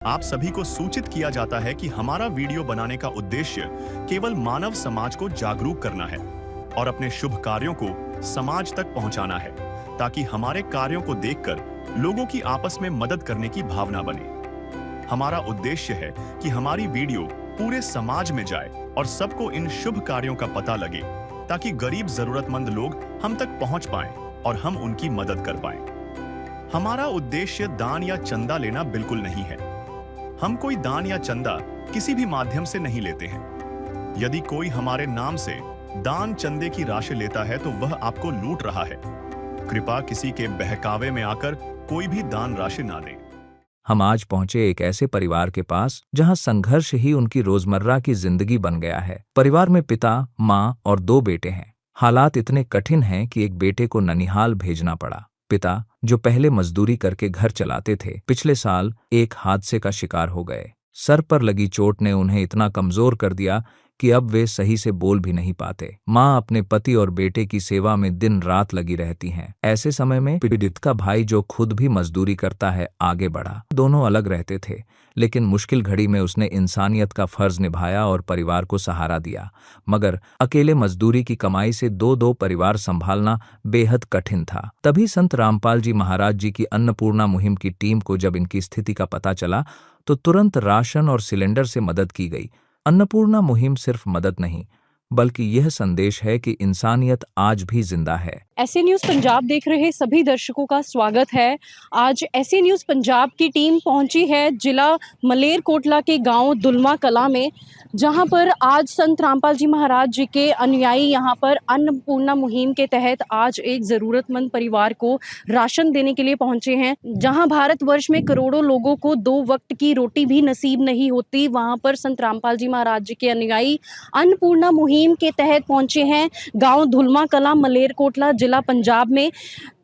आप सभी को सूचित किया जाता है कि हमारा वीडियो बनाने का उद्देश्य केवल मानव समाज को जागरूक करना है और अपने शुभ कार्यों को समाज तक पहुंचाना है, ताकि हमारे कार्यों को देखकर लोगों की आपस में मदद करने की भावना बने। हमारा उद्देश्य है कि हमारी वीडियो पूरे समाज में जाए और सबको इन शुभ कार्यों का पता लगे, ताकि गरीब जरूरतमंद लोग हम तक पहुंच पाएं और हम उनकी मदद कर पाएं। हमारा उद्देश्य दान या चंदा लेना बिल्कुल नहीं है। हम कोई दान या चंदा किसी भी माध्यम से नहीं लेते हैं। यदि कोई हमारे नाम से दान चंदे की राशि लेता है तो वह आपको लूट रहा है। कृपया किसी के बहकावे में आकर कोई भी दान राशि ना दें। हम आज पहुंचे एक ऐसे परिवार के पास जहां संघर्ष ही उनकी रोजमर्रा की जिंदगी बन गया है। परिवार में पिता, मां और 2 बेटे हैं। हालात इतने कठिन हैं कि एक बेटे को ननिहाल भेजना पड़ा। पिता, जो पहले मजदूरी करके घर चलाते थे, पिछले साल एक हादसे का शिकार हो गए। सर पर लगी चोट ने उन्हें इतना कमजोर कर दिया कि अब वे सही से बोल भी नहीं पाते। माँ अपने पति और बेटे की सेवा में दिन रात लगी रहती हैं। ऐसे समय में पीड़ित का भाई, जो खुद भी मजदूरी करता है, आगे बढ़ा। दोनों अलग रहते थे, लेकिन मुश्किल घड़ी में उसने इंसानियत का फर्ज निभाया और परिवार को सहारा दिया। मगर अकेले मजदूरी की कमाई से 2-2 परिवार संभालना बेहद कठिन था। तभी संत रामपाल जी महाराज जी की अन्नपूर्णा मुहिम की टीम को जब इनकी स्थिति का पता चला तो तुरंत राशन और सिलेंडर से मदद की गई। अन्नपूर्णा मुहिम सिर्फ मदद नहीं, बल्कि यह संदेश है कि इंसानियत आज भी जिंदा है। ऐसे न्यूज़ पंजाब देख रहे सभी दर्शकों का स्वागत है। आज ऐसे न्यूज़ पंजाब की टीम पहुंची है जिला मलेरकोटला के गांव दुलमा कला में, जहां पर आज संत रामपाल जी महाराज जी के अनुयायी यहां पर अन्नपूर्णा मुहिम के तहत आज एक ज़रूरतमंद परिवार को राशन देने के लिए पहुंचे हैं। जहां भारतवर्ष में करोड़ों लोगों को 2 वक्त की रोटी भी नसीब नहीं होती, वहां पर संत रामपाल जी महाराज जी के अनुयायी अन्नपूर्णा मुहिम के तहत पहुंचे हैं गाँव दुलमा कला, मलेरकोटला, जिला पंजाब में।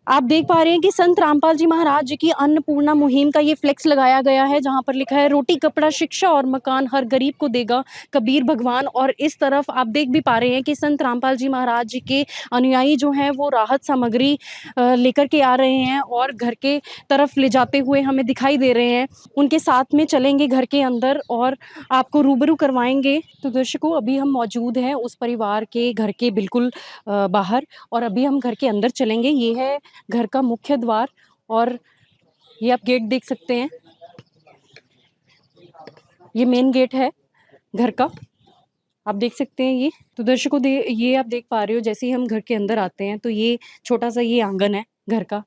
आप देख पा रहे हैं कि संत रामपाल जी महाराज जी की अन्नपूर्णा मुहिम का ये फ्लेक्स लगाया गया है, जहां पर लिखा है रोटी, कपड़ा, शिक्षा और मकान हर गरीब को देगा कबीर भगवान। और इस तरफ आप देख भी पा रहे हैं कि संत रामपाल जी महाराज जी के अनुयायी जो हैं वो राहत सामग्री लेकर के आ रहे हैं और घर के तरफ ले जाते हुए हमें दिखाई दे रहे हैं। उनके साथ में चलेंगे घर के अंदर और आपको रूबरू करवाएंगे। तो दर्शकों, अभी हम मौजूद हैं उस परिवार के घर के बिल्कुल बाहर, और अभी हम घर के अंदर चलेंगे। ये है घर का मुख्य द्वार और ये आप गेट देख सकते हैं। ये मेन गेट है घर का, आप देख सकते हैं ये। तो दर्शकों, ये आप देख पा रहे हो, जैसे ही हम घर के अंदर आते हैं तो ये छोटा सा ये आंगन है घर का,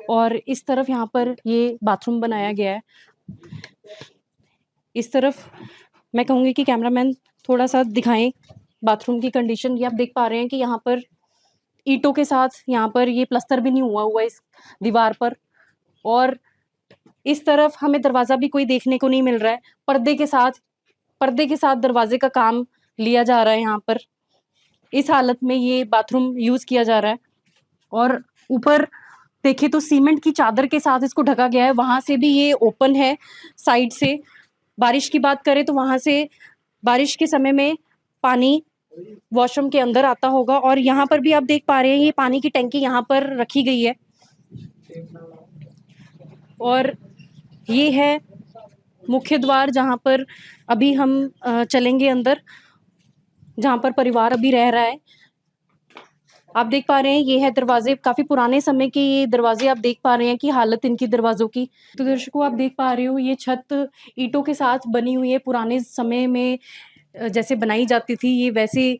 और इस तरफ यहाँ पर ये बाथरूम बनाया गया है। इस तरफ मैं कहूँगी कि कैमरामैन थोड़ा सा दिखाएं बाथरूम की कंडीशन। ये आप देख पा रहे हैं कि यहाँ पर ईंटों के साथ यहाँ पर ये प्लास्टर भी नहीं हुआ इस दीवार पर, और इस तरफ हमें दरवाज़ा भी कोई देखने को नहीं मिल रहा है। पर्दे के साथ दरवाजे का काम लिया जा रहा है यहाँ पर। इस हालत में ये बाथरूम यूज़ किया जा रहा है, और ऊपर देखें तो सीमेंट की चादर के साथ इसको ढका गया है। वहाँ से भी ये ओपन है साइड से। बारिश की बात करें तो वहाँ से बारिश के समय में पानी वॉशरूम के अंदर आता होगा, और यहाँ पर भी आप देख पा रहे हैं ये पानी की टंकी यहाँ पर रखी गई है। और ये है मुख्य द्वार, जहाँ पर अभी हम चलेंगे अंदर, जहाँ पर परिवार अभी रह रहा है। आप देख पा रहे हैं ये है दरवाजे, काफ़ी पुराने समय के ये दरवाजे आप देख पा रहे हैं कि हालत इनकी दरवाज़ों की। तो दर्शकों, आप देख पा रहे हो ये छत ईंटों के साथ बनी हुई है। पुराने समय में जैसे बनाई जाती थी, ये वैसे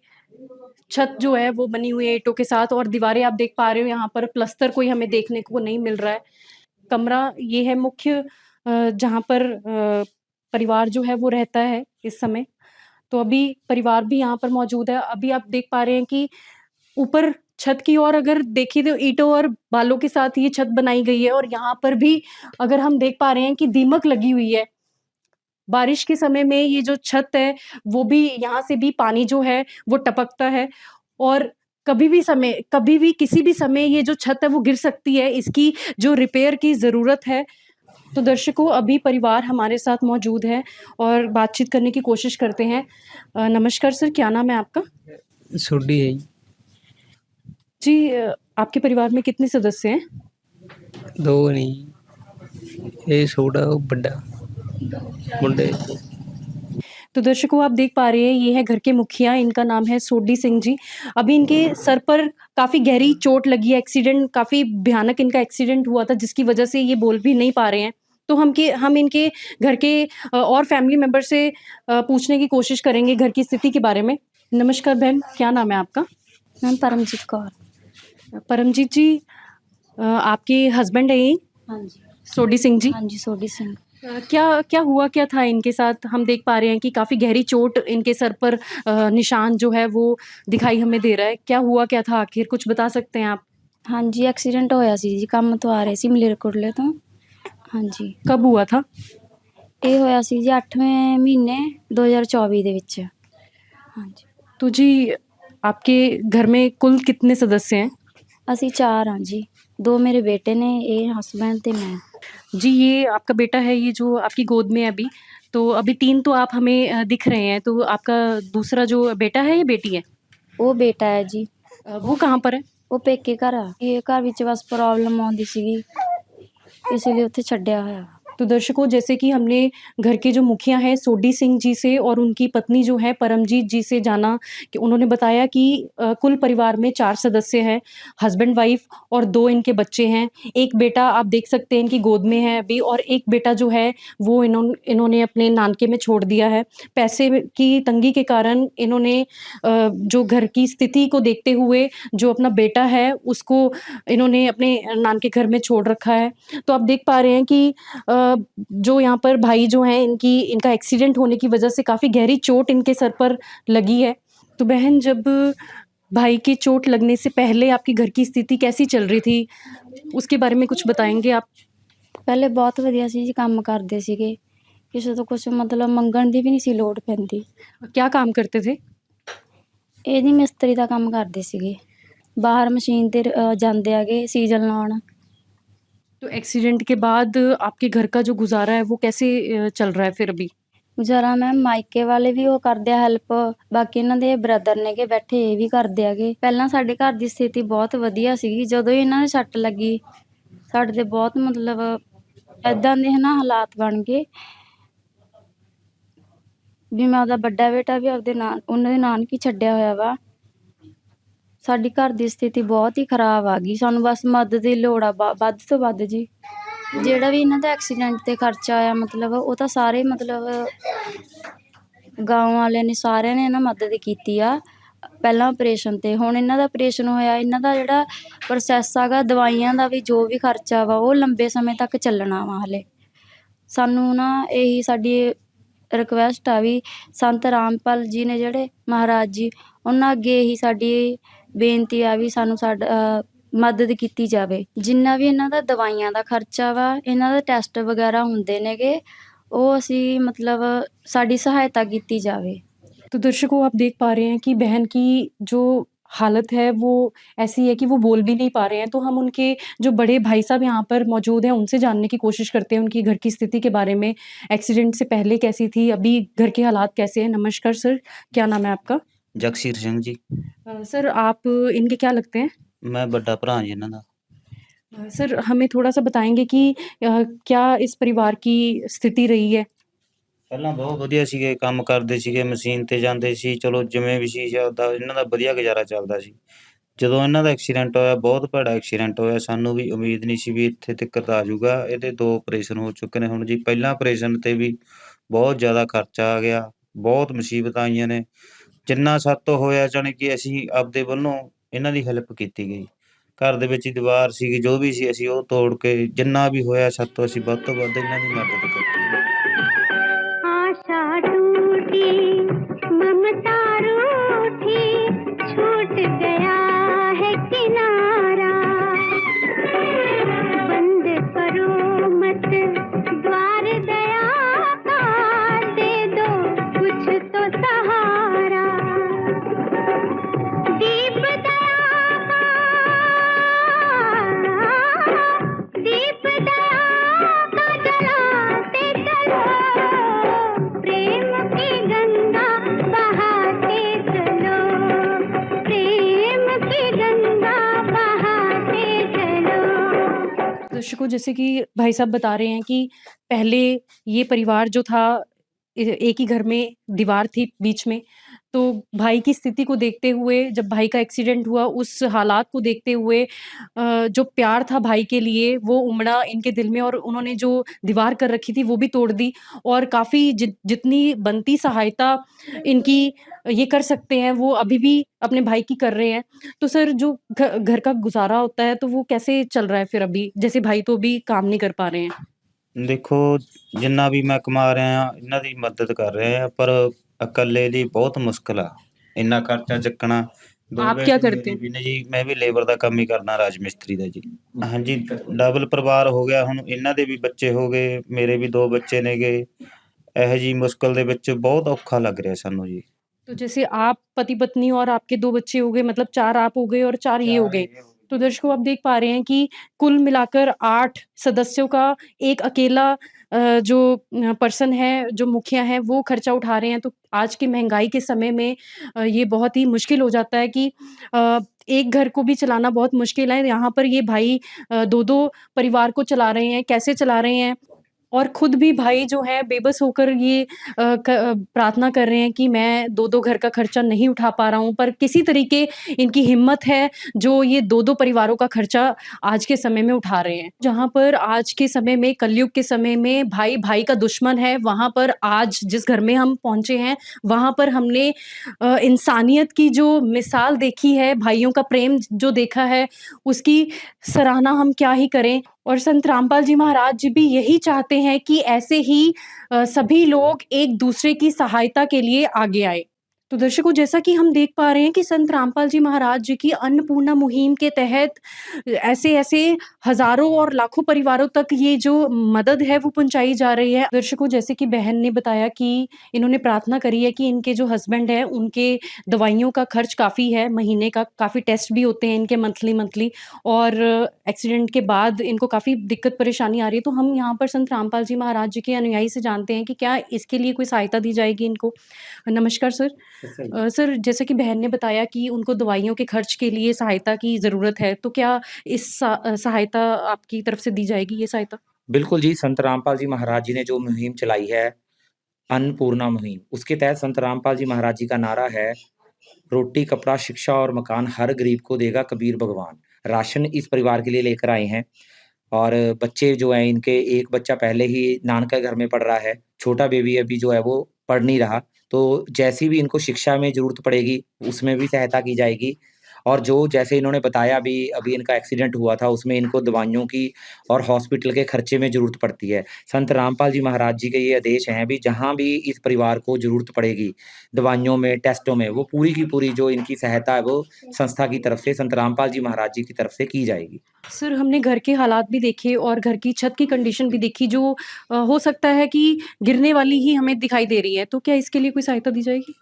छत जो है वो बनी हुई है ईंटों के साथ, और दीवारें आप देख पा रहे हो यहाँ पर प्लास्टर कोई हमें देखने को नहीं मिल रहा है। कमरा ये है मुख्य, जहाँ पर परिवार जो है वो रहता है इस समय। तो अभी परिवार भी यहाँ पर मौजूद है। अभी आप देख पा रहे हैं कि ऊपर छत की ओर अगर देखें तो ईंटों और बालों के साथ ये छत बनाई गई है, और यहाँ पर भी अगर हम देख पा रहे हैं कि दीमक लगी हुई है। बारिश के समय में ये जो छत है वो भी, यहाँ से भी पानी जो है वो टपकता है, और कभी भी किसी भी समय ये जो छत है वो गिर सकती है। इसकी जो रिपेयर की ज़रूरत है। तो दर्शकों, अभी परिवार हमारे साथ मौजूद है और बातचीत करने की कोशिश करते हैं। नमस्कार सर, क्या नाम है आपका? सोडी है जी, आपके परिवार में कितने सदस्य हैं? 2 नहीं, ये छोटा वो बड़ा। मुंडे तो दर्शकों आप देख पा रहे हैं ये है घर के मुखिया, इनका नाम है सोडी सिंह जी। अभी इनके सर पर काफ़ी गहरी चोट लगी है, एक्सीडेंट काफ़ी भयानक इनका एक्सीडेंट हुआ था जिसकी वजह से ये बोल भी नहीं पा रहे हैं। तो हम इनके घर के और फैमिली मेंबर से पूछने की कोशिश करेंगे घर की स्थिति के बारे में। नमस्कार बहन, क्या नाम है आपका? नाम परमजीत कौर। परमजीत जी, आपके हस्बैंड है ये हाँ जी। सोडी सिंह जी? हाँ जी, सोडी सिंह। क्या क्या हुआ क्या था इनके साथ? हम देख पा रहे हैं कि काफ़ी गहरी चोट इनके सर पर निशान जो है वो दिखाई हमें दे रहा है। क्या हुआ क्या था आखिर, कुछ बता सकते हैं आप? हाँ जी, एक्सीडेंट होया सी जी, ਕੰਮ ਤੋਂ ਆ ਰਹੇ ਸੀ ਮਲੇਰਕੋਟਲੇ ਤੋਂ। हाँ जी। कब हुआ था? ਇਹ ਹੋਇਆ ਸੀ ਜੀ 8ਵੇਂ ਮਹੀਨੇ 2024 ਦੇ ਵਿੱਚ। हाँ जी। तो जी आपके घर में कुल कितने सदस्य हैं? ਅਸੀਂ 4 ਹਾਂ जी, 2 ਮੇਰੇ ਬੇਟੇ ਨੇ, ਇਹ ਹਸਬੈਂਡ ਤੇ मैं। जी ये आपका बेटा है ये जो आपकी गोद में है अभी, तो अभी 3 तो आप हमें दिख रहे हैं, तो आपका दूसरा जो बेटा है या बेटी है? ਉਹ ਬੇਟਾ ਹੈ ਜੀ, वो कहाँ पर है? ਉਹ ਪੇਕੇ ਘਰ ਆ। ਇਹ ਘਰ ਵਿੱਚ ਬਸ ਪ੍ਰੋਬਲਮ ਆਉਂਦੀ ਸੀਗੀ, ਇਸ ਲਈ ਉੱਥੇ ਛੱਡਿਆ ਹੋਇਆ। तो दर्शकों जैसे कि हमने घर के जो मुखिया हैं सोडी सिंह जी से और उनकी पत्नी जो है परमजीत जी से जाना कि उन्होंने बताया कि कुल परिवार में 4 सदस्य हैं, हस्बैंड वाइफ और 2 इनके बच्चे हैं। एक बेटा आप देख सकते हैं इनकी गोद में है अभी और एक बेटा जो है वो इन्होंने अपने नानके में छोड़ दिया है। पैसे की तंगी के कारण इन्होंने जो घर की स्थिति को देखते हुए जो अपना बेटा है उसको इन्होंने अपने नानके घर में छोड़ रखा है। तो आप देख पा रहे हैं कि जो यहाँ पर भाई जो हैं इनका एक्सीडेंट होने की वजह से काफ़ी गहरी चोट इनके सर पर लगी है। तो बहन, जब भाई की चोट लगने से पहले आपकी घर की स्थिति कैसी चल रही थी? उसके बारे में कुछ बताएँगे आप? ਪਹਿਲੇ ਬਹੁਤ ਵਧੀਆ ਸੀ ਜੀ, ਕੰਮ ਕਰਦੇ ਸੀਗੇ, ਕਿਸੇ ਤੋਂ ਕੁਛ ਮਤਲਬ ਮੰਗਣ ਦੀ ਵੀ ਨਹੀਂ ਸੀ ਲੋੜ ਪੈਂਦੀ। क्या काम करते थे? ਇਹ ਜੀ ਮਿਸਤਰੀ ਦਾ ਕੰਮ ਕਰਦੇ ਸੀਗੇ, ਬਾਹਰ ਮਸ਼ੀਨ ਤੇ ਜਾਂਦੇ ਹੈਗੇ ਸੀਜ਼ਨ ਲਾਉਣ। तो एक्सीडेंट के बाद आपके घर का जो गुज़ारा है वो कैसे चल रहा है फिर अभी? ਗੁਜ਼ਾਰਾ ਮੈਮ ਮਾਇਕੇ ਵਾਲੇ ਵੀ ਉਹ ਕਰਦੇ ਆ ਹੈਲਪ, ਬਾਕੀ ਇਹਨਾਂ ਦੇ ਬ੍ਰਦਰ ਨੇਗੇ ਬੈਠੇ, ਇਹ ਵੀ ਕਰਦੇ ਹੈਗੇ। ਪਹਿਲਾਂ ਸਾਡੇ ਘਰ ਦੀ ਸਥਿਤੀ ਬਹੁਤ ਵਧੀਆ ਸੀਗੀ, ਜਦੋਂ ਹੀ ਇਹਨਾਂ ਦੇ ਸੱਟ ਲੱਗੀ ਸਾਡੇ ਤੇ ਬਹੁਤ ਮਤਲਬ ਇੱਦਾਂ ਦੇ ਨਾ ਹਾਲਾਤ ਬਣ ਗਏ ਵੀ ਮੈਂ ਉਹਦਾ ਵੱਡਾ ਬੇਟਾ ਵੀ ਆਪਦੇ ਉਹਨਾਂ ਦੇ ਨਾਨਕੇ ਛੱਡਿਆ ਹੋਇਆ ਵਾ। ਸਾਡੀ ਘਰ ਦੀ ਸਥਿਤੀ ਬਹੁਤ ਹੀ ਖਰਾਬ ਆ ਗਈ, ਸਾਨੂੰ ਬਸ ਮਦਦ ਦੀ ਲੋੜ ਆ ਵੱਧ ਤੋਂ ਵੱਧ ਜੀ। ਜਿਹੜਾ ਵੀ ਇਹਨਾਂ ਦਾ ਐਕਸੀਡੈਂਟ 'ਤੇ ਖਰਚਾ ਆਇਆ ਮਤਲਬ ਉਹ ਤਾਂ ਸਾਰੇ ਮਤਲਬ ਗਾਂਵ ਵਾਲਿਆਂ ਨੇ ਸਾਰਿਆਂ ਨੇ ਨਾ ਮਦਦ ਕੀਤੀ ਆ। ਪਹਿਲਾਂ ਆਪਰੇਸ਼ਨ 'ਤੇ, ਹੁਣ ਇਹਨਾਂ ਦਾ ਆਪਰੇਸ਼ਨ ਹੋਇਆ, ਇਹਨਾਂ ਦਾ ਜਿਹੜਾ ਪ੍ਰੋਸੈਸ ਹੈਗਾ ਦਵਾਈਆਂ ਦਾ ਵੀ ਜੋ ਵੀ ਖਰਚਾ ਵਾ ਉਹ ਲੰਬੇ ਸਮੇਂ ਤੱਕ ਚੱਲਣਾ ਵਾ ਹਾਲੇ। ਸਾਨੂੰ ਨਾ ਇਹੀ ਸਾਡੀ ਰਿਕੁਐਸਟ ਆ ਵੀ ਸੰਤ ਰਾਮਪਾਲ ਜੀ ਨੇ ਜਿਹੜੇ ਮਹਾਰਾਜ ਜੀ, ਉਹਨਾਂ ਅੱਗੇ ਇਹੀ ਸਾਡੀ ਬੇਨਤੀ ਆ ਵੀ ਸਾਨੂੰ ਮਦਦ ਕੀਤੀ ਜਾਵੇ। ਜਿੰਨਾ ਵੀ ਇਹਨਾਂ ਦਾ ਦਵਾਈਆਂ ਦਾ ਖਰਚਾ ਵਾ, ਇਹਨਾਂ ਦੇ ਟੈਸਟ ਵਗੈਰਾ ਹੁੰਦੇ ਨੇਗੇ, ਉਹ ਅਸੀਂ ਮਤਲਬ ਸਾਡੀ ਸਹਾਇਤਾ ਕੀਤੀ ਜਾਵੇ। तो दर्शकों आप देख पा रहे हैं कि बहन की जो हालत है वो ऐसी है कि वो बोल भी नहीं पा रहे हैं। तो हम उनके जो बड़े भाई साहब यहाँ पर मौजूद हैं उनसे जानने की कोशिश करते हैं उनकी घर की स्थिति के बारे में, एक्सीडेंट से पहले कैसी थी, अभी घर के हालात कैसे हैं। नमस्कार सर, क्या नाम है आपका? ਜਗਸੀਰ ਸਿੰਘ ਜੀ। सर आप इनके क्या लगते हैं? ਮੈਂ ਵੱਡਾ ਭਰਾ ਜੀ ਇਹਨਾਂ ਦਾ। सर हमें थोड़ा सा बताएंगे कि क्या इस परिवार की स्थिति रही है? ਪਹਿਲਾਂ ਬਹੁਤ ਵਧੀਆ ਸੀਗੇ, ਕੰਮ ਕਰਦੇ ਸੀਗੇ, ਮਸ਼ੀਨ 'ਤੇ ਜਾਂਦੇ ਸੀ, ਚਲੋ ਜਿਵੇਂ ਵੀ ਸੀ ਆਪਦਾ ਇਹਨਾਂ ਦਾ ਵਧੀਆ ਗੁਜ਼ਾਰਾ ਚੱਲਦਾ ਸੀ। ਜਦੋਂ ਇਹਨਾਂ ਦਾ ਐਕਸੀਡੈਂਟ ਹੋਇਆ, ਬਹੁਤ ਭੈੜਾ ਐਕਸੀਡੈਂਟ ਹੋਇਆ, ਸਾਨੂੰ ਵੀ ਉਮੀਦ ਨਹੀਂ ਸੀ ਵੀ ਇੱਥੇ ਤੱਕ ਆ ਜਾਊਗਾ। ਇਹਦੇ 2 ਆਪਰੇਸ਼ਨ ਹੋ ਚੁੱਕੇ ਨੇ ਹੁਣ ਜੀ। ਪਹਿਲਾਂ ਆਪਰੇਸ਼ਨ 'ਤੇ ਵੀ ਬਹੁਤ ਜ਼ਿਆਦਾ ਖਰਚਾ ਆ ਗਿਆ, ਬਹੁਤ ਮੁਸੀਬਤਾਂ ਆਈਆਂ ਨੇ। ਜਿੰਨਾ ਸਾਡੇ ਤੋਂ ਹੋਇਆ ਜਾਣੀ ਕਿ ਅਸੀਂ ਆਪਦੇ ਵੱਲੋਂ ਇਹਨਾਂ ਦੀ ਹੈਲਪ ਕੀਤੀ ਗਈ। ਘਰ ਦੇ ਵਿੱਚ ਹੀ ਦੀਵਾਰ ਸੀਗੀ, ਜੋ ਵੀ ਸੀ ਅਸੀਂ ਉਹ ਤੋੜ ਕੇ ਜਿੰਨਾ ਵੀ ਹੋਇਆ ਸਾਡੇ ਤੋਂ ਅਸੀਂ ਵੱਧ ਤੋਂ ਵੱਧ ਇਹਨਾਂ ਦੀ ਮਦਦ ਕੀਤੀ। आशा टूटी, ममता रूठी, छूट गया है किनारा। बंद करो मत द्वार दया का, दे दो कुछ तो सहारा। दीप दया का, दीप दया का जलाते चलो, प्रेम की गंगा बहाते दर्शकों, जैसे कि भाई साहब बता रहे हैं कि पहले ये परिवार जो था एक ही घर में दीवार थी बीच में, तो भाई की स्थिति को देखते हुए, जब भाई का एक्सीडेंट हुआ उस हालात को देखते हुए जो प्यार था भाई के लिए वो उमड़ा इनके दिल में, और उन्होंने जो दीवार कर रखी थी वो भी तोड़ दी, और काफ़ी जितनी बनती सहायता इनकी ये कर सकते हैं वो अभी भी अपने भाई की कर रहे हैं। तो सर, जो घर का गुज़ारा होता है तो वो कैसे चल रहा है फिर अभी? जैसे भाई तो अभी काम नहीं कर पा रहे हैं। ਦੇਖੋ ਜਿੰਨਾ ਵੀ ਮੈਂ ਕਮਾ ਰਿਹਾ ਇਹਨਾਂ ਦੀ ਮਦਦ ਕਰ ਰਹੇ ਆ, ਪਰ ਇਕੱਲੇ ਲਈ ਬਹੁਤ ਮੁਸ਼ਕਲ ਆ ਇੰਨਾ ਖਰਚਾ ਚੱਕਣਾ। ਦੋ आप क्या ਬੇਟੇ करते ਮੇਰੇ हैं? ਵੀ ਨੇ ਜੀ, ਮੈਂ ਵੀ ਲੇਬਰ ਦਾ ਕੰਮ ਹੀ ਕਰਦਾ, ਰਾਜ ਮਿਸਤਰੀ ਦਾ ਜੀ। ਹਾਂਜੀ, ਡਬਲ ਪਰਿਵਾਰ ਹੋ ਗਿਆ, ਹੁਣ ਇਹਨਾਂ ਦੇ ਵੀ ਬੱਚੇ ਹੋ ਗਏ, ਮੇਰੇ ਵੀ 2 ਬੱਚੇ ਨੇਗੇ। ਇਹੋ ਜਿਹੀ ਮੁਸ਼ਕਲ ਦੇ ਵਿੱਚ ਬਹੁਤ ਔਖਾ ਲੱਗ ਰਿਹਾ ਸਾਨੂੰ ਜੀ। तो जैसे आप पति-पत्नी और आपके 2 बच्चे हो गए, मतलब 4 आप हो गए और 4 ये हो गए। तो दर्शकों, आप देख पा रहे हैं कि कुल मिलाकर 8 सदस्यों का एक अकेला जो पर्सन है, जो मुखिया है, वो खर्चा उठा रहे हैं। तो आज की महँगाई के समय में ये बहुत ही मुश्किल हो जाता है कि एक घर को भी चलाना बहुत मुश्किल है। यहाँ पर ये भाई 2-2 परिवार को चला रहे हैं। कैसे चला रहे हैं? और खुद भी भाई जो है बेबस होकर ये प्रार्थना कर रहे हैं कि मैं 2-2 घर का खर्चा नहीं उठा पा रहा हूँ, पर किसी तरीके इनकी हिम्मत है जो ये 2-2 परिवारों का खर्चा आज के समय में उठा रहे हैं। जहाँ पर आज के समय में, कलयुग के समय में भाई भाई का दुश्मन है, वहाँ पर आज जिस घर में हम पहुँचे हैं, वहाँ पर हमने इंसानियत की जो मिसाल देखी है, भाइयों का प्रेम जो देखा है, उसकी सराहना हम क्या ही करें। और संत रामपाल जी महाराज जी भी यही चाहते हैं कि ऐसे ही सभी लोग एक दूसरे की सहायता के लिए आगे आए। तो दर्शकों, जैसा कि हम देख पा रहे हैं कि संत रामपाल जी महाराज जी की अन्नपूर्णा मुहिम के तहत ऐसे-ऐसे हज़ारों और लाखों परिवारों तक ये जो मदद है वो पहुँचाई जा रही है। दर्शकों, जैसे कि बहन ने बताया कि इन्होंने प्रार्थना करी है कि इनके जो हस्बैंड हैं उनके दवाइयों का खर्च काफ़ी है, महीने का काफ़ी टेस्ट भी होते हैं इनके मंथली, और एक्सीडेंट के बाद इनको काफ़ी दिक्कत परेशानी आ रही है। तो हम यहाँ पर संत रामपाल जी महाराज जी के अनुयायी से जानते हैं कि क्या इसके लिए कोई सहायता दी जाएगी इनको? नमस्कार सर। सर, जैसे कि बहन ने बताया कि उनको दवाइयों के खर्च के लिए सहायता की ज़रूरत है, तो क्या इस सहायता आपकी तरफ से दी जाएगी, ये सहायता? बिल्कुल जी, संत रामपाल जी महाराज जी ने जो मुहिम चलाई है, अन्नपूर्णा मुहिम, उसके तहत संत रामपाल जी महाराज जी का नारा है, रोटी, कपड़ा, शिक्षा और मकान हर गरीब को देगा कबीर भगवान। राशन इस परिवार के लिए लेकर आए हैं, और बच्चे जो हैं इनके, एक बच्चा पहले ही नानका घर में पढ़ रहा है, छोटा बेबी अभी जो है वो पढ़ नहीं रहा, तो जैसी भी इनको शिक्षा में ज़रूरत पड़ेगी, उसमें भी सहायता की जाएगी। और जो जैसे इन्होंने बताया, अभी इनका एक्सीडेंट हुआ था, उसमें इनको दवाइयों की और हॉस्पिटल के खर्चे में ज़रूरत पड़ती है। संत रामपाल जी महाराज जी के ये आदेश हैं, जहाँ भी इस परिवार को ज़रूरत पड़ेगी, दवाइयों में, टेस्टों में, वो पूरी की पूरी जो इनकी सहायता है, वो संस्था की तरफ से, संत रामपाल जी महाराज जी की तरफ से की जाएगी। सर, हमने घर के हालात भी देखे और घर की छत की कंडीशन भी देखी, जो हो सकता है कि गिरने वाली ही हमें दिखाई दे रही है। तो क्या इसके लिए कोई सहायता दी जाएगी?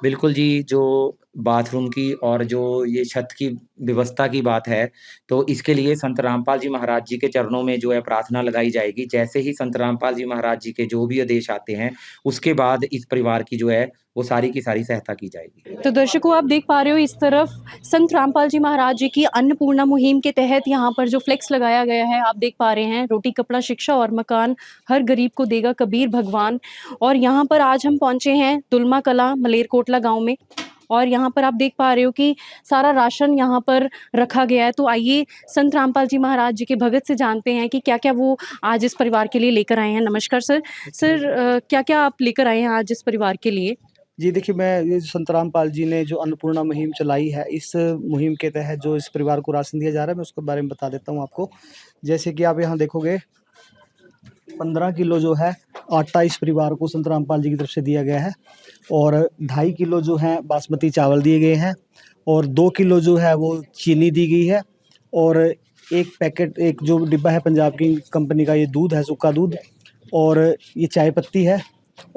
बिल्कुल जी, जो बाथरूम की और जो ये छत की व्यवस्था की बात है, तो इसके लिए संत रामपाल जी महाराज जी के चरणों में जो है प्रार्थना लगाई जाएगी। जैसे ही संत रामपाल जी महाराज जी के जो भी आदेश आते हैं, उसके बाद इस परिवार की जो है वो सारी की सारी सहायता की जाएगी। तो दर्शकों, आप देख पा रहे हो इस तरफ संत रामपाल जी महाराज जी की अन्नपूर्णा मुहिम के तहत यहाँ पर जो फ्लेक्स लगाया गया है, आप देख पा रहे हैं, रोटी, कपड़ा, शिक्षा और मकान हर गरीब को देगा कबीर भगवान। और यहाँ पर आज हम पहुँचे हैं दुलमा कलां मलेरकोटला गाँव में, और यहाँ पर आप देख पा रहे हो कि सारा राशन यहाँ पर रखा गया है। तो आइए संत रामपाल जी महाराज जी के भगत से जानते हैं कि क्या-क्या वो आज इस परिवार के लिए लेकर आए हैं। नमस्कार सर। सर, क्या-क्या आप लेकर आए हैं आज इस परिवार के लिए? जी देखिए, मैं ये जो संत रामपाल जी ने जो अन्नपूर्णा मुहिम चलाई है, इस मुहिम के तहत जो इस परिवार को राशन दिया जा रहा है, मैं उसके बारे में बता देता हूँ आपको। जैसे कि आप यहाँ देखोगे, 15 किलो जो है आटा इस परिवार को संत रामपाल जी की तरफ से दिया गया है, और 2.5 किलो जो है बासमती चावल दिए गए हैं, और 2 किलो जो है वो चीनी दी गई है, और एक पैकेट, एक जो डिब्बा है पंजाब की कंपनी का, ये दूध है, सूखा दूध, और ये चाय पत्ती है,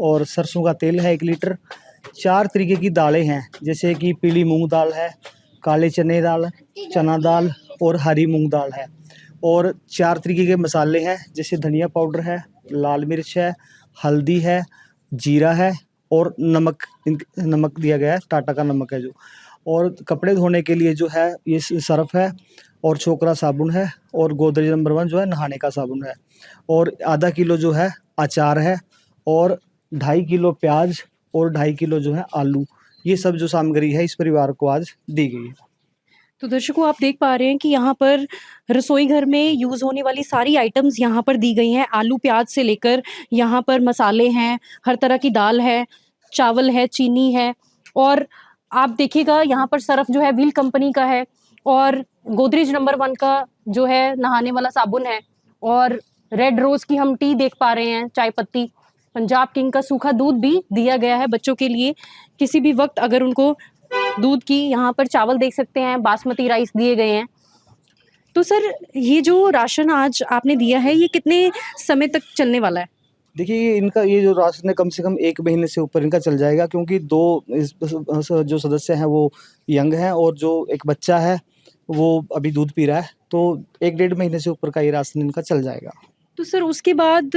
और सरसों का तेल है 1 लीटर। 4 तरीके की दालें हैं, जैसे कि पीली मूंग दाल है, काले चने दाल, चना दाल और हरी मूंग दाल है, और 4 तरीके के मसाले हैं, जैसे धनिया पाउडर है, लाल मिर्च है, हल्दी है, जीरा है, और नमक दिया गया है, टाटा का नमक है जो। और कपड़े धोने के लिए जो है ये सर्फ़ है, और छोकरा साबुन है, और गोदरेज नंबर 1 जो है नहाने का साबुन है, और आधा किलो जो है अचार है, और 2.5 किलो प्याज, और 2.5 किलो जो है आलू। ये सब जो सामग्री है इस परिवार को आज दी गई है। तो दर्शकों, आप देख पा रहे हैं कि यहाँ पर रसोई घर में यूज़ होने वाली सारी आइटम्स यहाँ पर दी गई हैं। आलू प्याज से लेकर यहाँ पर मसाले हैं, हर तरह की दाल है, चावल है, चीनी है, और आप देखिएगा यहाँ पर सर्फ जो है व्हील कंपनी का है, और गोदरेज नंबर 1 का जो है नहाने वाला साबुन है, और रेड रोज़ की हम टी देख पा रहे हैं, चाय पत्ती। पंजाब किंग का सूखा दूध भी दिया गया है बच्चों के लिए, किसी भी वक्त अगर उनको दूध की। यहाँ पर चावल देख सकते हैं, बासमती राइस दिए गए हैं। तो सर, ये जो राशन आज आपने दिया है, ये कितने समय तक चलने वाला है? देखिए, ये जो राशन है कम से कम 1 महीने से ऊपर इनका चल जाएगा, क्योंकि 2 जो सदस्य हैं वो यंग हैं, और जो एक बच्चा है वो अभी दूध पी रहा है, तो 1-1.5 महीने से ऊपर का ये राशन इनका चल जाएगा। तो सर, उसके बाद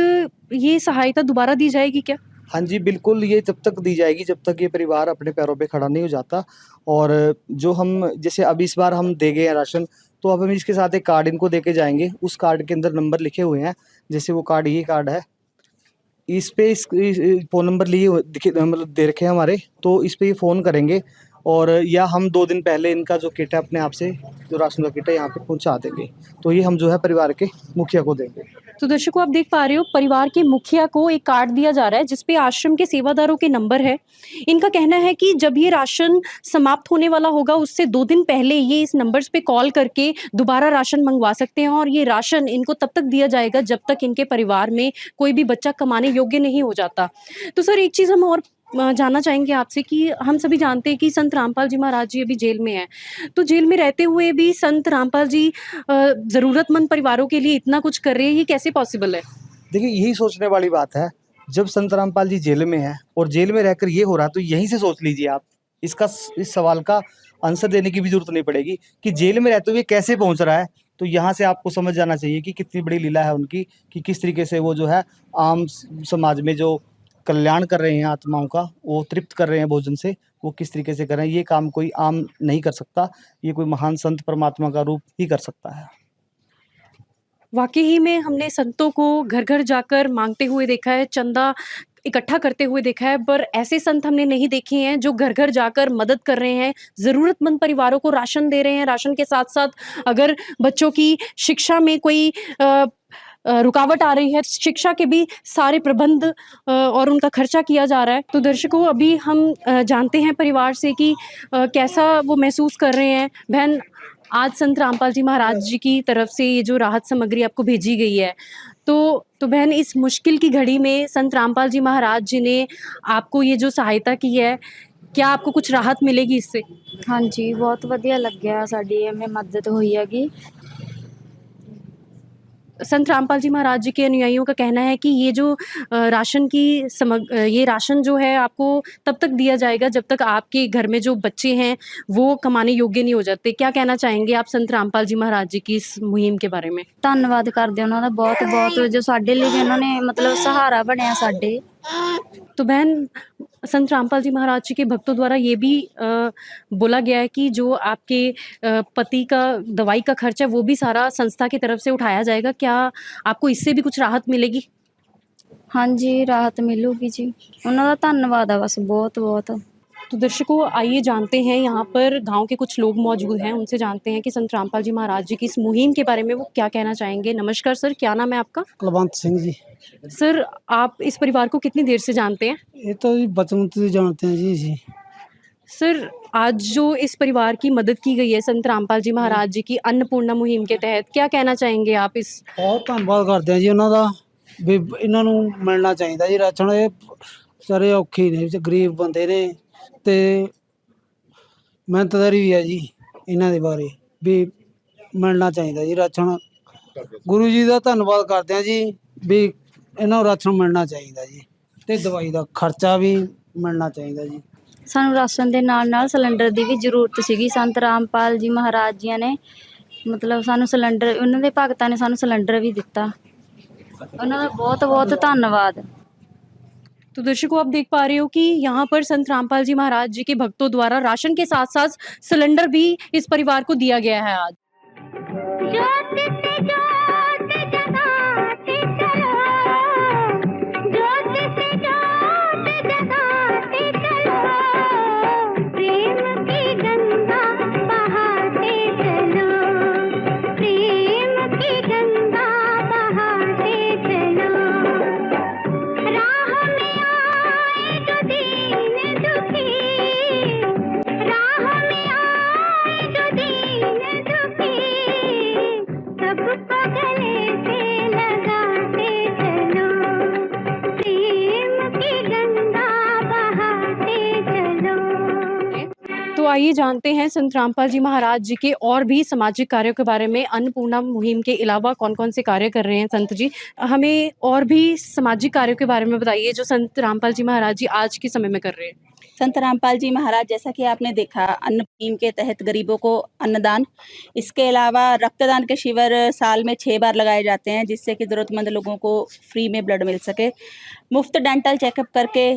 ये सहायता दोबारा दी जाएगी क्या? हाँ जी, बिल्कुल, ये तब तक दी जाएगी जब तक ये परिवार अपने पैरों पे खड़ा नहीं हो जाता। और जो हम जैसे अब इस बार हम दे गए हैं राशन, तो अब हम इसके साथ एक कार्ड इनको देके जाएँगे। उस कार्ड के अंदर नंबर लिखे हुए हैं, जैसे वो कार्ड ये कार्ड है, इस पे इस फ़ोन नंबर लिए हुए मतलब दे रखे हैं हमारे, तो इस पे ये फ़ोन करेंगे, और या हम 2 दिन पहले इनका जो किट है अपने आप से, जो राशन का किट है यहाँ पे पहुँचा देंगे। तो ये हम जो है परिवार के मुखिया को देंगे। तो दर्शकों, आप देख पा रहे हो, परिवार के मुखिया को एक कार्ड दिया जा रहा है जिस पे आश्रम के सेवादारों के नंबर है। इनका कहना है कि जब ये राशन समाप्त होने वाला होगा, उससे 2 दिन पहले ये इस नंबर्स पे कॉल करके दोबारा राशन मंगवा सकते हैं, और ये राशन इनको तब तक दिया जाएगा जब तक इनके परिवार में कोई भी बच्चा कमाने योग्य नहीं हो जाता। तो सर, एक चीज़ हम और जानना चाहेंगे आपसे कि हम सभी जानते हैं कि संत रामपाल जी महाराज जी अभी जेल में हैं। तो जेल में रहते हुए भी संत रामपाल जी ज़रूरतमंद परिवारों के लिए इतना कुछ कर रहे हैं, ये कैसे पॉसिबल है? देखिए, यही सोचने वाली बात है। जब संत रामपाल जी जेल में हैं और जेल में रहकर ये हो रहा है, तो यहीं से सोच लीजिए आप। इस सवाल का आंसर देने की भी ज़रूरत नहीं पड़ेगी कि जेल में रहते हुए कैसे पहुँच रहा है। तो यहाँ से आपको समझ जाना चाहिए कि कितनी बड़ी लीला है उनकी, कि किस तरीके से वो जो है आम समाज में जो कल्याण कर रहे हैं आत्माओं का, वो तृप्त कर रहे हैं भोजन से, वो किस तरीके से कर रहे हैं। ये काम कोई आम नहीं कर सकता, ये कोई महान संत परमात्मा का रूप ही कर सकता है। वाक़ई ही में हमने संतों को घर-घर जाकर माँगते हुए देखा है, चंदा इकट्ठा करते हुए देखा है, पर ऐसे संत हमने नहीं देखे हैं जो घर-घर जाकर मदद कर रहे हैं, ज़रूरतमंद परिवारों को राशन दे रहे हैं। राशन के साथ-साथ अगर बच्चों की शिक्षा में कोई रुकावट आ रही है, शिक्षा के भी सारे प्रबंध और उनका खर्चा किया जा रहा है। तो दर्शकों, अभी हम जानते हैं परिवार से कि कैसा वो महसूस कर रहे हैं। बहन, आज संत रामपाल जी महाराज जी की तरफ से ये जो राहत सामग्री आपको भेजी गई है, तो बहन, इस मुश्किल की घड़ी में संत रामपाल जी महाराज जी ने आपको ये जो सहायता की है, क्या आपको कुछ राहत मिलेगी इससे? ਹਾਂਜੀ, ਬਹੁਤ ਵਧੀਆ ਲੱਗਿਆ ਸਾਡੀ ਐਵੇਂ ਮਦਦ ਹੋਈ ਹੈਗੀ। संत रामपाल जी महाराज जी के अनुयायियों का कहना है कि ये जो ये राशन जो है आपको तब तक दिया जाएगा जब तक आपके घर में जो बच्चे हैं वो कमाने योग्य नहीं हो जाते। क्या कहना चाहेंगे आप संत रामपाल जी महाराज जी की इस मुहिम के बारे में? ਧੰਨਵਾਦ ਕਰਦੇ ਉਹਨਾਂ ਦਾ ਬਹੁਤ-ਬਹੁਤ, जो ਸਾਡੇ ਲਈ ਵੀ ਉਹਨਾਂ ਨੇ मतलब सहारा ਬਣਿਆ ਸਾਡੇ। तो बहन, संत रामपाल जी महाराज जी के भक्तों द्वारा ये भी बोला गया है कि जो आपके पति का दवाई का खर्च है वो भी सारा संस्था की तरफ से उठाया जाएगा। क्या आपको इससे भी कुछ राहत मिलेगी? ਹਾਂਜੀ, ਰਾਹਤ ਮਿਲੂਗੀ जी। ਉਹਨਾਂ ਦਾ ਧੰਨਵਾਦ ਆ बस बहुत-बहुत। तो दर्शकों, आइए जानते हैं, यहाँ पर गांव के कुछ लोग मौजूद हैं, उनसे जानते हैं कि संत रामपाल जी महाराज जी की इस मुहिम के बारे में वो क्या कहना चाहेंगे। नमस्कार सर, क्या नाम है आपका? कुलवंत सिंह जी। सर, आप इस परिवार को कितनी देर से जानते हैं? ये तो जी बचपन से जानते हैं जी। सर, आज जो इस परिवार की मदद की गई है संत रामपाल जी महाराज जी की अन्नपूर्णा मुहिम के तहत, क्या कहना चाहेंगे आप इस? बहुत ਧੰਨਵਾਦ ਕਰਦੇ ਹਾਂ ਜੀ ਉਹਨਾਂ ਦਾ, ਵੀ ਇਹਨਾਂ ਨੂੰ ਮਿਲਣਾ ਚਾਹੀਦਾ ਜੀ ਰਾਸ਼ਨ। ਇਹ ਵਿਚਾਰੇ ਔਖੇ ਨੇ, ਗਰੀਬ ਬੰਦੇ ਨੇ, ਤੇ ਮਿਹਨਤਦਾਰੀ ਵੀ ਹੈ ਜੀ ਇਹਨਾਂ ਦੇ ਬਾਰੇ, ਵੀ ਮਿਲਣਾ ਚਾਹੀਦਾ ਜੀ ਰਾਸ਼ਨ। ਗੁਰੂ ਜੀ ਦਾ ਧੰਨਵਾਦ ਕਰਦੇ ਹਾਂ ਜੀ, ਵੀ ਇਹਨਾਂ ਨੂੰ ਰਾਸ਼ਨ ਮਿਲਣਾ ਚਾਹੀਦਾ ਜੀ, ਤੇ ਦਵਾਈ ਦਾ ਖਰਚਾ ਵੀ ਮਿਲਣਾ ਚਾਹੀਦਾ ਜੀ। ਸਾਨੂੰ ਰਾਸ਼ਨ ਦੇ ਨਾਲ-ਨਾਲ ਸਿਲੰਡਰ ਦੀ ਵੀ ਜ਼ਰੂਰਤ ਸੀਗੀ। ਸੰਤ ਰਾਮਪਾਲ ਜੀ ਮਹਾਰਾਜ ਜੀ ਨੇ ਮਤਲਬ ਸਾਨੂੰ ਸਿਲੰਡਰ, ਉਹਨਾਂ ਦੇ ਭਗਤਾਂ ਨੇ ਸਾਨੂੰ ਸਿਲੰਡਰ भी ਦਿੱਤਾ। ਉਹਨਾਂ ਦਾ बहुत-बहुत ਧੰਨਵਾਦ। तो दर्शकों, आप देख पा रहे हो कि यहाँ पर संत रामपाल जी महाराज जी के भक्तों द्वारा राशन के साथ साथ सिलेंडर भी इस परिवार को दिया गया है आज। ज्योत से ज्योत जगाते चलो, ज्योत से ज्योत जगाते चलो, प्रेम की गंगा बहाते चलो, प्रेम की गंगा बहाते चलो। राह में आए जो दीन दुखी, राह में आए जो दीन दुखी, सबको गले से लगाते चलो, प्रेम की गंगा बहाते चलो। तो आइए जानते हैं संत रामपाल जी महाराज जी के और भी सामाजिक कार्यों के बारे में। अन्नपूर्णा मुहिम के अलावा कौन कौन से कार्य कर रहे हैं संत जी? हमें और भी सामाजिक कार्यों के बारे में बताइए जो संत रामपाल जी महाराज जी आज के समय में कर रहे हैं। संत रामपाल जी महाराज, जैसा कि आपने देखा, अन्न मुहिम के तहत गरीबों को अन्नदान, इसके अलावा रक्तदान के शिविर साल में 6 बार लगाए जाते हैं जिससे कि ज़रूरतमंद लोगों को फ्री में ब्लड मिल सके। मुफ्त डेंटल चेकअप करके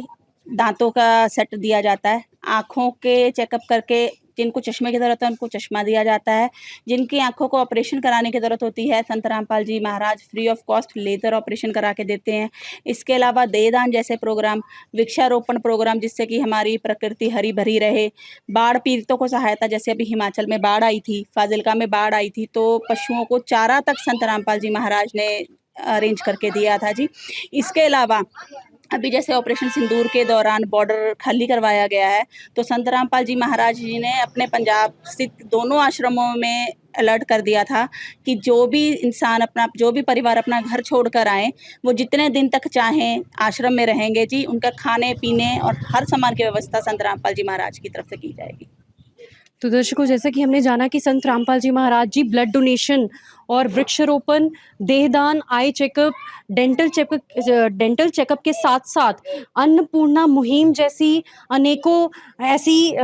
दांतों का सेट दिया जाता है। आँखों के चेकअप करके जिनको चश्मे की ज़रूरत है उनको चश्मा दिया जाता है। जिनकी आँखों को ऑपरेशन कराने की ज़रूरत होती है, Sant Rampal ji Maharaj free of cost laser operation करा के देते हैं। इसके अलावा देहदान जैसे प्रोग्राम, वृक्षारोपण प्रोग्राम जिससे कि हमारी प्रकृति हरी भरी रहे, बाढ़ पीड़ितों को सहायता, जैसे अभी हिमाचल में बाढ़ आई थी, फाजिल्का में बाढ़ आई थी, तो पशुओं को चारा तक संत रामपाल जी महाराज ने अरेंज करके दिया था जी। इसके अलावा अभी जैसे ऑपरेशन सिंदूर के दौरान बॉर्डर खाली करवाया गया है, तो संत रामपाल जी महाराज जी ने अपने पंजाब स्थित दोनों आश्रमों में अलर्ट कर दिया था कि जो भी इंसान जो भी परिवार अपना घर छोड़कर आए, वो जितने दिन तक चाहें आश्रम में रहेंगे जी। उनका खाने पीने और हर सामान की व्यवस्था संत रामपाल जी महाराज की तरफ से की जाएगी। तो दर्शकों, जैसा कि हमने जाना कि संत रामपाल जी महाराज जी ब्लड डोनेशन और वृक्षारोपण, देहदान, आई चेकअप, डेंटल चेकअप के साथ साथ अन्नपूर्णा मुहिम जैसी अनेकों ऐसी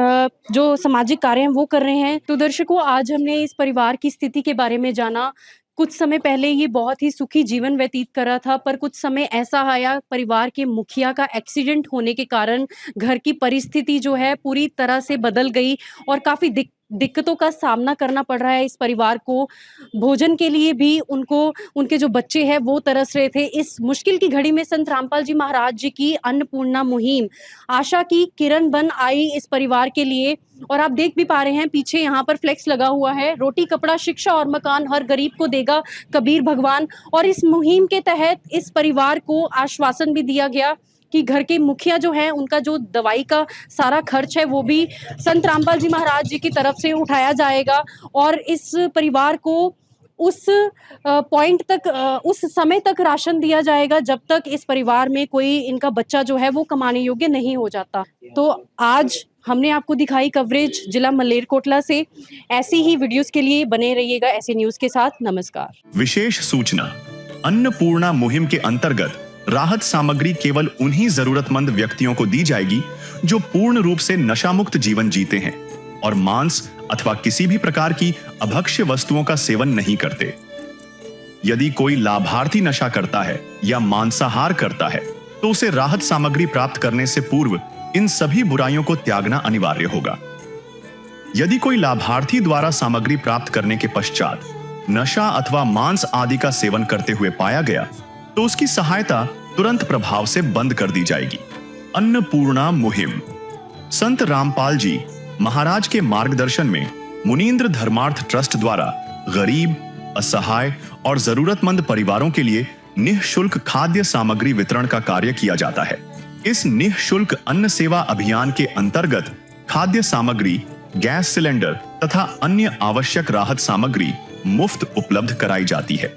जो सामाजिक कार्य हैं वो कर रहे हैं। तो दर्शकों, आज हमने इस परिवार की स्थिति के बारे में जाना। कुछ समय पहले ये बहुत ही सुखी जीवन व्यतीत कर रहा था, पर कुछ समय ऐसा आया, परिवार के मुखिया का एक्सीडेंट होने के कारण घर की परिस्थिति जो है पूरी तरह से बदल गई और काफ़ी दिक्कतों का सामना करना पड़ रहा है इस परिवार को। भोजन के लिए भी उनके जो बच्चे हैं वो तरस रहे थे। इस मुश्किल की घड़ी में संत रामपाल जी महाराज जी की अन्नपूर्णा मुहिम आशा की किरण बन आई इस परिवार के लिए। और आप देख भी पा रहे हैं पीछे यहाँ पर फ्लेक्स लगा हुआ है, रोटी कपड़ा शिक्षा और मकान हर गरीब को देगा कबीर भगवान। और इस मुहिम के तहत इस परिवार को आश्वासन भी दिया गया कि घर के मुखिया जो हैं उनका जो दवाई का सारा खर्च है वो भी संत रामपाल जी महाराज जी की तरफ से उठाया जाएगा और इस परिवार को उस पॉइंट तक, उस समय तक राशन दिया जाएगा जब तक इस परिवार में कोई इनका बच्चा जो है वो कमाने योग्य नहीं हो जाता। तो आज हमने आपको दिखाई कवरेज जिला मलेरकोटला से। ऐसी ही वीडियोस के लिए बने रहिएगा ऐसे न्यूज के साथ। नमस्कार। विशेष सूचना, अन्नपूर्णा मुहिम के अंतर्गत राहत सामग्री केवल उन्हीं जरूरतमंद व्यक्तियों को दी जाएगी जो पूर्ण रूप से नशा मुक्त जीवन जीते हैं और मांस अथवा किसी भी प्रकार की अभक्ष्य वस्तुओं का सेवन नहीं करते। यदि कोई लाभार्थी नशा करता है या मांसाहार करता है तो उसे राहत सामग्री प्राप्त करने से पूर्व इन सभी बुराइयों को त्यागना अनिवार्य होगा। यदि कोई लाभार्थी द्वारा सामग्री प्राप्त करने के पश्चात नशा अथवा मांस आदि का सेवन करते हुए पाया गया तो उसकी सहायता तुरंत प्रभाव से बंद कर दी जाएगी। अन्नपूर्णा मुहिम संत रामपाल जी महाराज के मार्गदर्शन में मुनींद्र धर्मार्थ ट्रस्ट द्वारा गरीब, असहाय और जरूरतमंद परिवारों के लिए निःशुल्क खाद्य सामग्री वितरण का कार्य किया जाता है। इस निःशुल्क अन्न सेवा अभियान के अंतर्गत खाद्य सामग्री, गैस सिलेंडर तथा अन्य आवश्यक राहत सामग्री मुफ्त उपलब्ध कराई जाती है।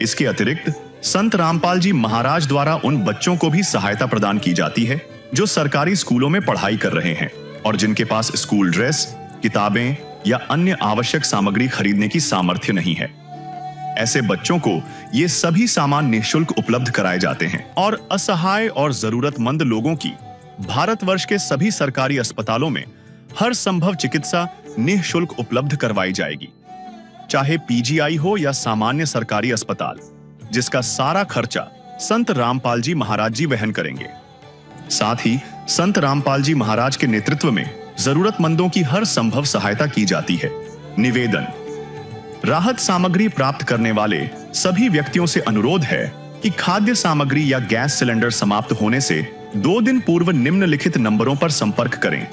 इसके अतिरिक्त संत रामपाल जी महाराज द्वारा उन बच्चों को भी सहायता प्रदान की जाती है जो सरकारी स्कूलों में पढ़ाई कर रहे हैं और जिनके पास स्कूल ड्रेस, किताबें या अन्य आवश्यक सामग्री खरीदने की सामर्थ्य नहीं है। ऐसे बच्चों को ये सभी सामान निःशुल्क उपलब्ध कराए जाते हैं और असहाय और जरूरतमंद लोगों की भारतवर्ष के सभी सरकारी अस्पतालों में हर संभव चिकित्सा निःशुल्क उपलब्ध करवाई जाएगी, चाहे पीजीआई हो या सामान्य सरकारी अस्पताल, जिसका सारा खर्चा संत रामपाल जी महाराज जी वहन करेंगे। साथ ही संत रामपाल जी महाराज के नेतृत्व में जरूरतमंदों की हर संभव सहायता की जाती है। निवेदन, राहत सामग्री प्राप्त करने वाले सभी व्यक्तियों से अनुरोध है कि खाद्य सामग्री या गैस सिलेंडर समाप्त होने से 2 दिन पूर्व निम्नलिखित नंबरों पर संपर्क करें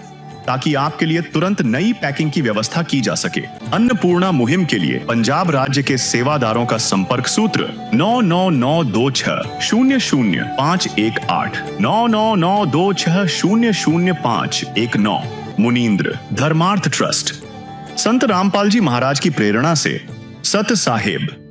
ताकि आपके लिए तुरंत नई पैकिंग की व्यवस्था की जा सके। अन्नपूर्णा मुहिम के लिए पंजाब राज्य के सेवादारों का संपर्क सूत्र 9992600518 9992600519। मुनींद्र धर्मार्थ ट्रस्ट। संत रामपाल जी महाराज की प्रेरणा से सत साहेब